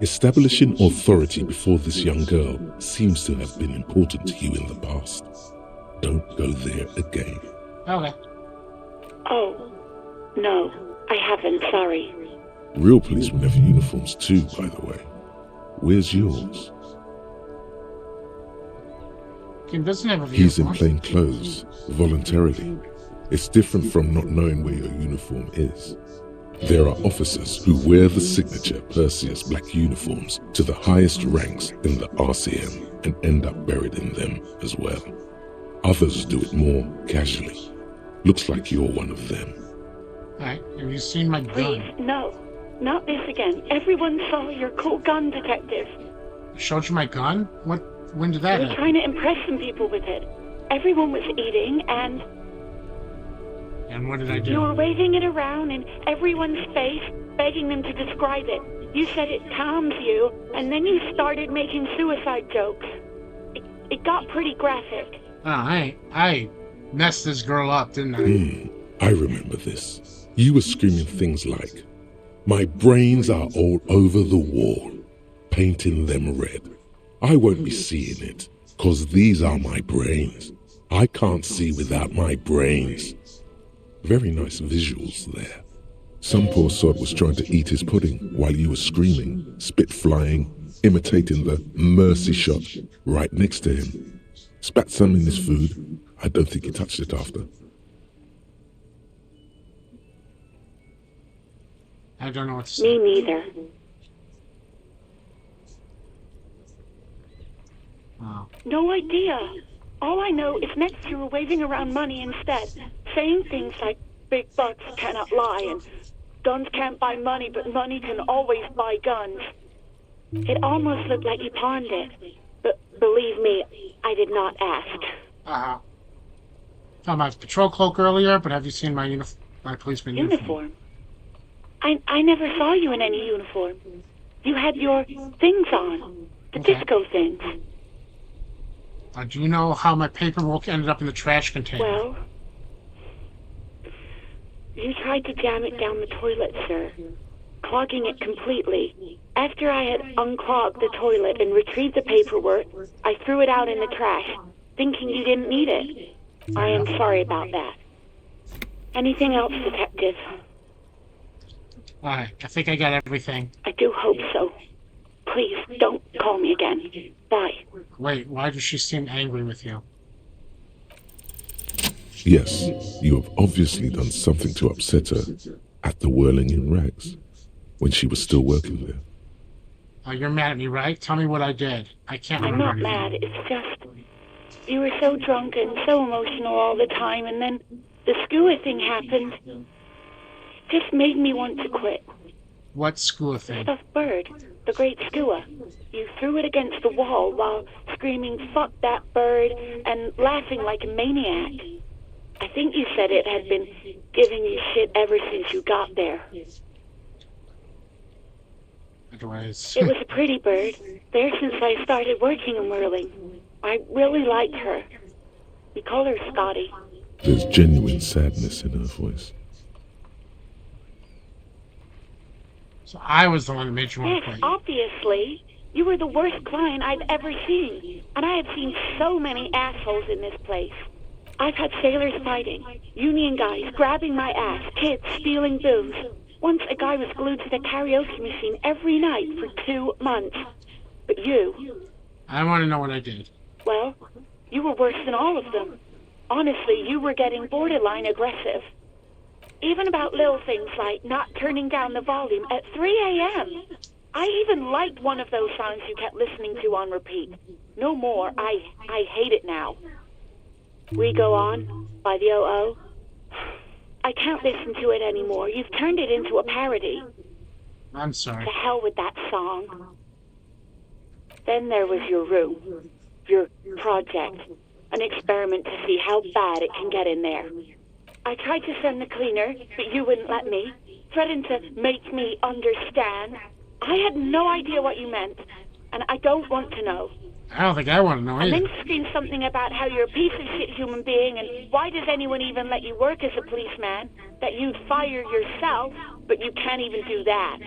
Establishing authority before this young girl seems to have been important to you in the past. Don't go there again. Okay. Oh, no, I haven't, sorry. Real policemen have uniforms too, by the way. Where's yours? Kim doesn't have a He's in uniform. plain clothes, voluntarily. It's different from not knowing where your uniform is. There are officers who wear the signature Perseus black uniforms to the highest ranks in the RCM and end up buried in them as well. Others do it more casually. Looks like you're one of them. Alright, have you seen my Please, gun? no. Not this again. Everyone saw your cool gun, detective. I showed you my gun? When did that You were happen? trying to impress some people with it. Everyone was eating, and And what did I you do? were waving it around in everyone's face, begging them to describe it. You said it calms you, and then you started making suicide jokes. It got pretty graphic. Oh, I messed this girl up, didn't I? I remember this. You were screaming things like, "My brains are all over the wall," painting them red. I won't be seeing it, 'cause these are my brains. I can't see without my brains. Very nice visuals there. Some poor sod was trying to eat his pudding while you were screaming, spit flying, imitating the mercy shot right next to him. Spat some in his food. I don't think he touched it after. I don't know what to say. Me neither. Wow. No idea. All I know is next you were waving around money instead, saying things like, "Big bucks cannot lie," and "Guns can't buy money, but money can always buy guns." It almost looked like you pawned it. But believe me, I did not ask. Uh-huh. Found my patrol cloak earlier, but have you seen my my policeman uniform? I never saw you in any uniform. You had your things on. The disco things. Do you know how my paperwork ended up in the trash container? Well, you tried to jam it down the toilet, sir, clogging it completely. After I had unclogged the toilet and retrieved the paperwork, I threw it out in the trash, thinking you didn't need it. I am sorry about that. Anything else, Detective? I think I got everything. I do hope so. Please, don't call me again. Bye. Wait, why does she seem angry with you? Yes, you have obviously done something to upset her at the Whirling in Rags when she was still working there. You're mad at me, right? Tell me what I did. I can't remember. I'm not mad. It's just you were so drunk and so emotional all the time, and then the skua thing happened. It just made me want to quit. What skua thing? The stuffed bird. The great skua. You threw it against the wall while screaming, "Fuck that bird," and laughing like a maniac. I think you said it had been giving you shit ever since you got there. Otherwise... It was a pretty bird. There since I started working in whirling. I really liked her. We call her Scotty. There's genuine sadness in her voice. So I was the one that made you want to Yes, quit. obviously. You were the worst client I've ever seen. And I have seen so many assholes in this place. I've had sailors fighting, union guys grabbing my ass, kids stealing booze. Once a guy was glued to the karaoke machine every night for 2 months. But you... I want to know what I did. Well, you were worse than all of them. Honestly, you were getting borderline aggressive. Even about little things like not turning down the volume at 3 a.m. I even liked one of those songs you kept listening to on repeat. No more. I hate it now. We Go On by the O.O. I can't listen to it anymore. You've turned it into a parody. I'm sorry. To hell with that song. Then there was your room. Your project. An experiment to see how bad it can get in there. I tried to send the cleaner, but you wouldn't let me. Threatened to make me understand. I had no idea what you meant, and I don't want to know. I don't think I want to know And either. then screamed something about how you're a piece of shit human being, and why does anyone even let you work as a policeman? That you'd fire yourself, but you can't even do that.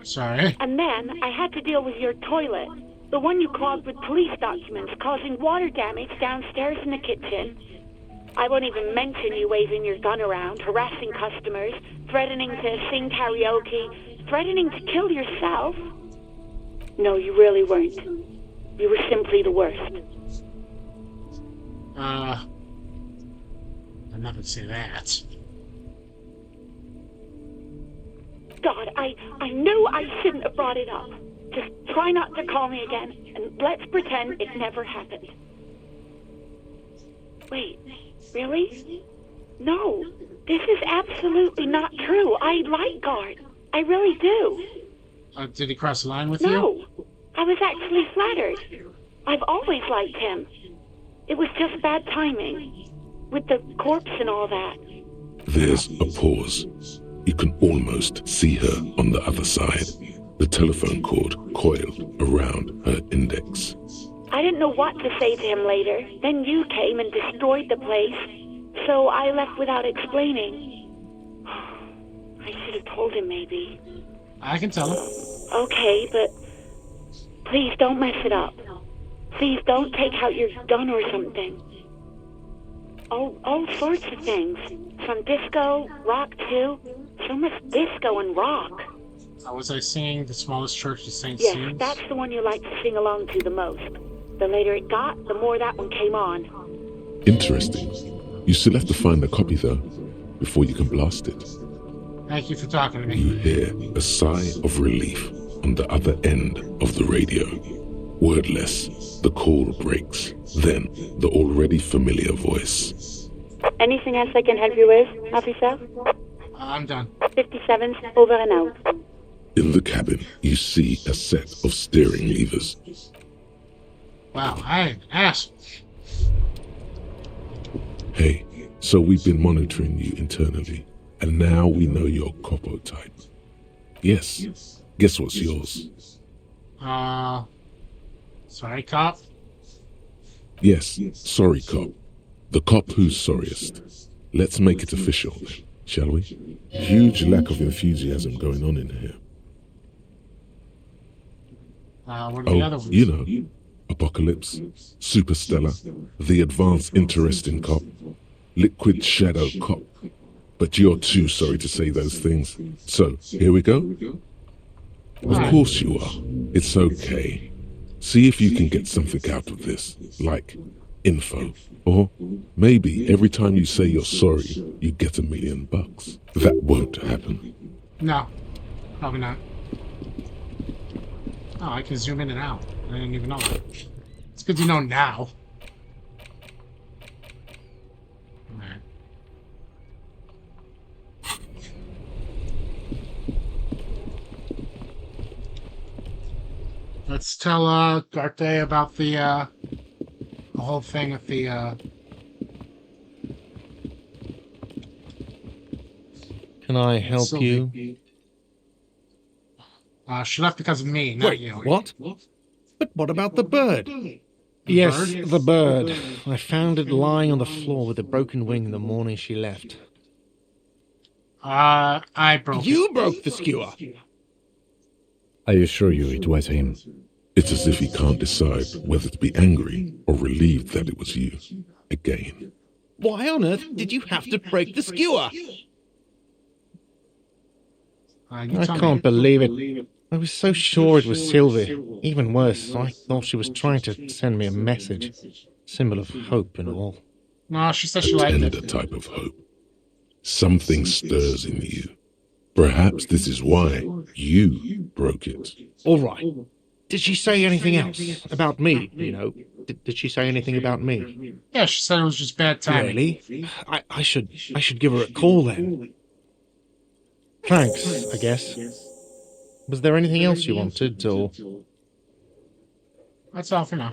Sorry. And then I had to deal with your toilet. The one you clogged with police documents, causing water damage downstairs in the kitchen. I won't even mention you waving your gun around, harassing customers, threatening to sing karaoke, threatening to kill yourself. No, you really weren't. You were simply the worst. I'm not going to say that. God, I knew I shouldn't have brought it up. Just try not to call me again, and let's pretend it never happened. Wait, really? No, this is absolutely not true. I like Guard. I really do. Did he cross the line with you? No, I was actually flattered. I've always liked him. It was just bad timing. With the corpse and all that. There's a pause. You can almost see her on the other side, the telephone cord coiled around her index. I didn't know what to say to him later. Then you came and destroyed the place. So I left without explaining. I should have told him maybe. I can tell him. Okay, but please don't mess it up. Please don't take out your gun or something. All sorts of things. Some disco, rock too. So much disco and rock. Was I singing The Smallest Church of St. Yes, Stephen's? that's the one you like to sing along to the most. The later it got, the more that one came on. Interesting. You still have to find a copy though, before you can blast it. Thank you for talking to me. You hear a sigh of relief on the other end of the radio. Wordless, the call breaks. Then, the already familiar voice. Anything else I can help you with, officer? I'm done. 57's over and out. In the cabin, you see a set of steering levers. Wow, I asked. Hey, so we've been monitoring you internally, and now we know your Copo type. Yes. Guess what's yours? Sorry, cop. Yes, sorry, cop. The cop who's sorriest. Let's make it official, shall we? Huge lack of enthusiasm going on in here. What are the other ones? You know, Apocalypse, Superstellar, the Advanced Interesting Cop, Liquid Shadow Cop. But you're too sorry to say those things. So, here we go? Of course you are. It's okay. See if you can get something out of this, like info. Or maybe every time you say you're sorry, you get $1 million. That won't happen. No, probably not. Oh, I can zoom in and out. I didn't even know that. It's good to know now. Alright. Let's tell Garte about the whole thing with the Can I help Sylvie. you? She left because of me, not you. What? But what about the bird? The Yes, bird? the bird. I found it lying on the floor with a broken wing the morning she left. I broke it. You broke the skewer. I assure you it was him. It's as if he can't decide whether to be angry or relieved that it was you. Again. Why on earth did you have to break the skewer? You I tell can't me. believe it. I was so sure it was Sylvie. Even worse, I thought she was trying to send me a message. Symbol of hope and all. No, she said A she liked tender it. type of hope. Something stirs in you. Perhaps this is why you broke it. All right. Did she say anything else? About me, you know? Did she say anything about me? Yeah, she said it was just bad timing. Really? I should give her a call then. Thanks, I guess. Was there anything else you wanted, or...? That's all for now.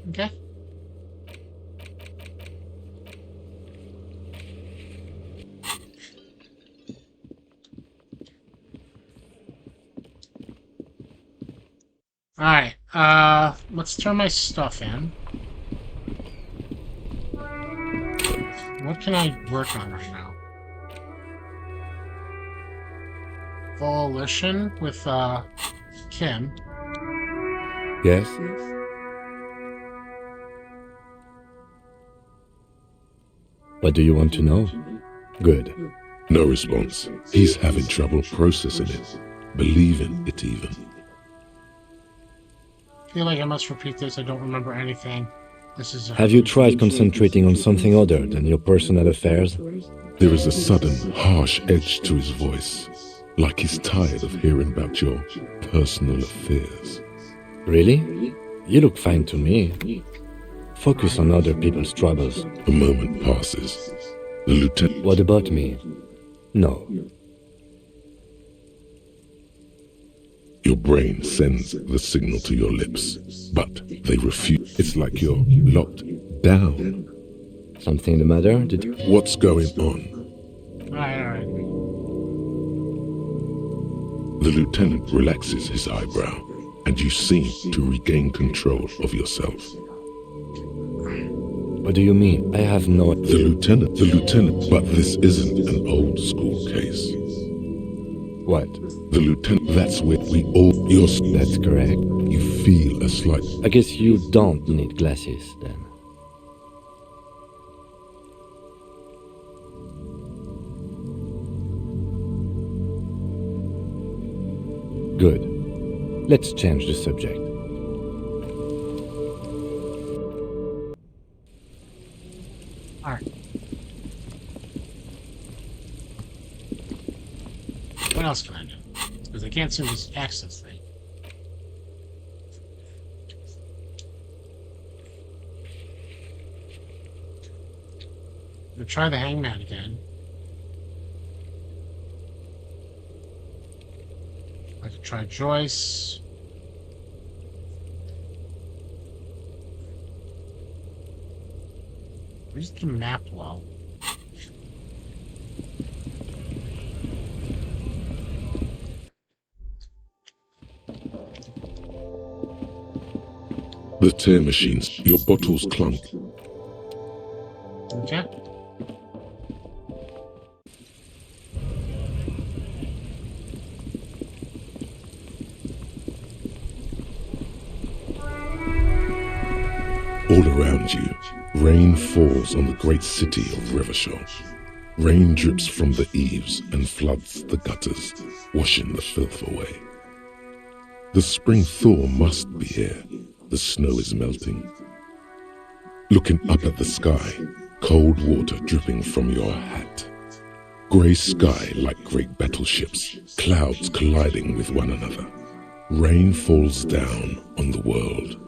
Okay. Alright, let's turn my stuff in. What can I work on right now? Volition with, Kim. Yes? What do you want to know? Good. No response. He's having trouble processing it. Believing it even. I feel like I must repeat this. I don't remember anything. This is Have you tried concentrating on something other than your personal affairs? There is a sudden, harsh edge to his voice. Like he's tired of hearing about your personal affairs. Really? You look fine to me. Focus on other people's troubles. A moment passes. The lieutenant... What about me? No. Your brain sends the signal to your lips, but they refuse. It's like you're locked down. Something the matter? What's going on? Alright. The lieutenant relaxes his eyebrow, and you seem to regain control of yourself. What do you mean? I have no... The lieutenant, but this isn't an old school case. What? The lieutenant, that's where we all... That's correct. You feel a slight... I guess you don't need glasses, then. Good. Let's change the subject. Alright. What else can I do? Because I can't see this access thing. I'm gonna try the hangman again. I could try Joyce. Where's the map low? The tear machines, your bottles clunk. Okay. All around you, rain falls on the great city of Revachol. Rain drips from the eaves and floods the gutters, washing the filth away. The spring thaw must be here. The snow is melting. Looking up at the sky, cold water dripping from your hat. Grey sky like great battleships, clouds colliding with one another. Rain falls down on the world.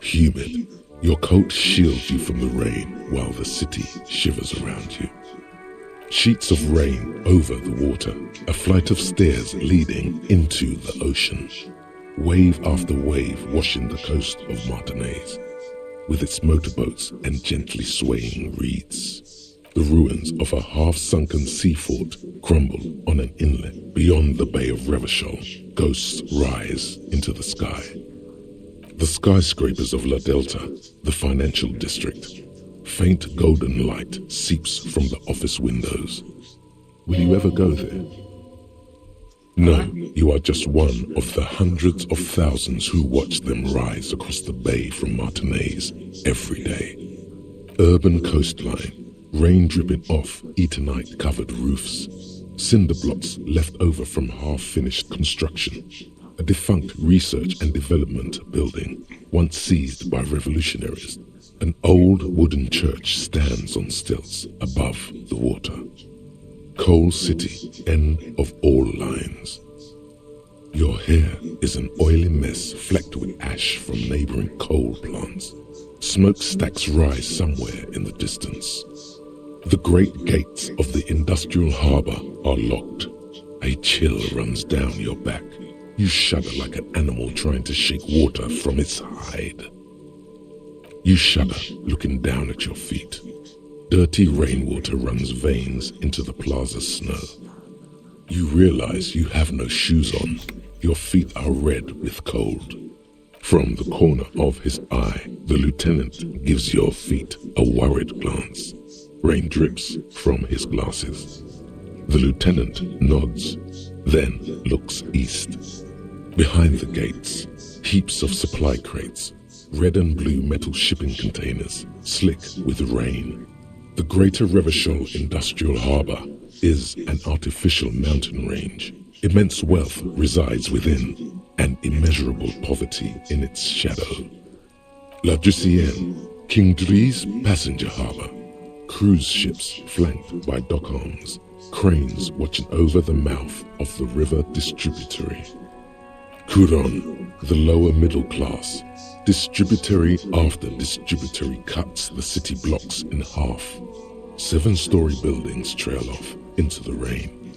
Humid, your coat shields you from the rain while the city shivers around you. Sheets of rain over the water, a flight of stairs leading into the ocean. Wave after wave washing the coast of Martinaise, with its motorboats and gently swaying reeds. The ruins of a half-sunken sea fort crumble on an inlet beyond the Bay of Revachol. Ghosts rise into the sky. The skyscrapers of La Delta, the financial district. Faint golden light seeps from the office windows. Will you ever go there? No, you are just one of the hundreds of thousands who watch them rise across the bay from Martinaise every day. Urban coastline, rain dripping off Eternite-covered roofs, cinder blocks left over from half-finished construction, a defunct research and development building once seized by revolutionaries. An old wooden church stands on stilts above the water. Coal City, end of all lines. Your hair is an oily mess flecked with ash from neighboring coal plants. Smokestacks rise somewhere in the distance. The great gates of the industrial harbour are locked. A chill runs down your back. You shudder like an animal trying to shake water from its hide. You shudder, looking down at your feet. Dirty rainwater runs veins into the plaza's snow. You realize you have no shoes on. Your feet are red with cold. From the corner of his eye, the lieutenant gives your feet a worried glance. Rain drips from his glasses. The lieutenant nods, then looks east. Behind the gates, heaps of supply crates, red and blue metal shipping containers, slick with rain. The Greater Revachol Industrial Harbour is an artificial mountain range. Immense wealth resides within, and immeasurable poverty in its shadow. La Ducienne, King Dries passenger harbour. Cruise ships flanked by dock arms, cranes watching over the mouth of the river distributary. Couronne, the lower middle class. Distributary after distributary cuts the city blocks in half. 7-story buildings trail off into the rain.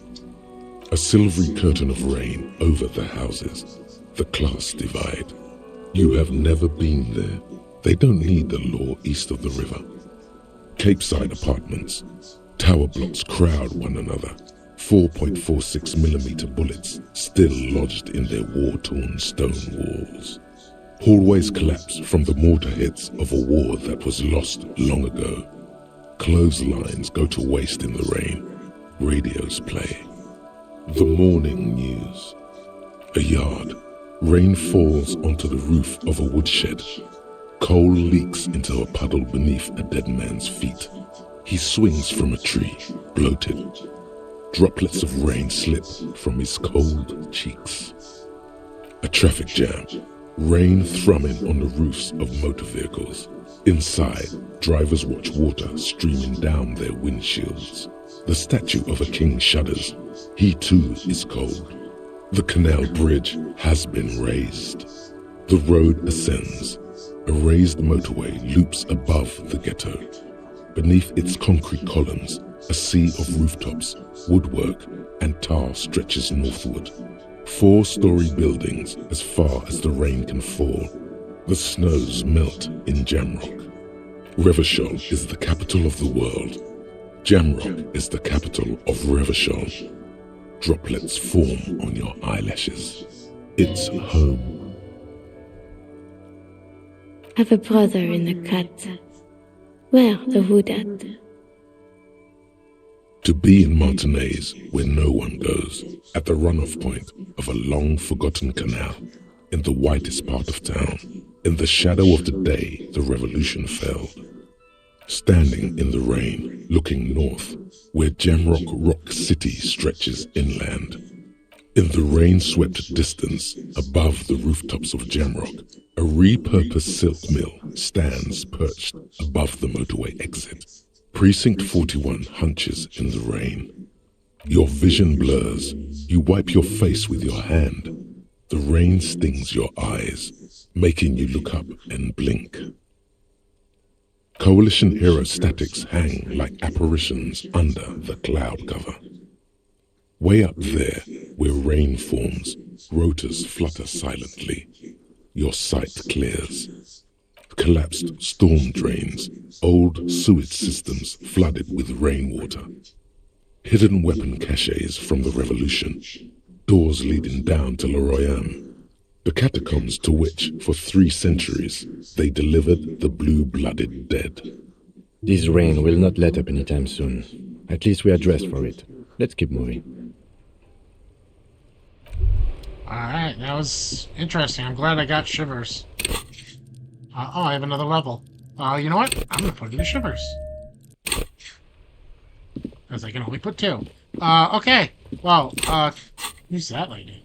A silvery curtain of rain over the houses. The class divide. You have never been there. They don't need the law east of the river. Capeside apartments. Tower blocks crowd one another. 4.46mm bullets still lodged in their war-torn stone walls. Hallways collapse from the mortar hits of a war that was lost long ago. Clotheslines go to waste in the rain. Radios play. The morning news. A yard. Rain falls onto the roof of a woodshed. Coal leaks into a puddle beneath a dead man's feet. He swings from a tree, bloated. Droplets of rain slip from his cold cheeks. A traffic jam. Rain thrumming on the roofs of motor vehicles. Inside, drivers watch water streaming down their windshields. The statue of a king shudders. He too is cold. The canal bridge has been raised. The road ascends. A raised motorway loops above the ghetto. Beneath its concrete columns, a sea of rooftops, woodwork, and tar stretches northward. 4-story buildings as far as the rain can fall. The snows melt in Jamrock. Revachol is the capital of the world. Jamrock is the capital of Revachol. Droplets form on your eyelashes. It's home. Have a brother in the cut. Where the wood at? To be in Martinez where no one goes, at the runoff point of a long-forgotten canal, in the whitest part of town, in the shadow of the day the revolution fell. Standing in the rain, looking north, where Jamrock Rock City stretches inland. In the rain-swept distance, above the rooftops of Jamrock, a repurposed silk mill stands perched above the motorway exit. Precinct 41 hunches in the rain. Your vision blurs. You wipe your face with your hand. The rain stings your eyes, making you look up and blink. Coalition aerostatics hang like apparitions under the cloud cover. Way up there, where rain forms, rotors flutter silently. Your sight clears. Collapsed storm drains, old sewage systems flooded with rainwater. Hidden weapon caches from the revolution. Doors leading down to Leroyam. The catacombs to which, for 3 centuries, they delivered the blue-blooded dead. This rain will not let up anytime soon. At least we are dressed for it. Let's keep moving. Alright, that was interesting. I'm glad I got shivers. Oh, I have another level. You know what? I'm gonna put it in shivers. Because I can only put 2. Okay. Well, who's that lady?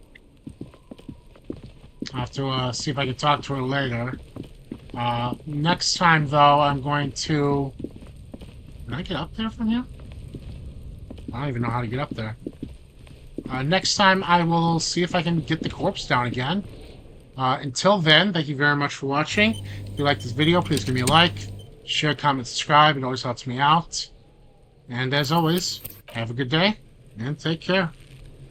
I'll have to see if I can talk to her later. Next time, though, I'm going to... Can I get up there from here? I don't even know how to get up there. Next time, I will see if I can get the corpse down again. Until then, thank you very much for watching. If you like this video, please give me a like, share, comment, subscribe. It always helps me out. And as always, have a good day, and take care.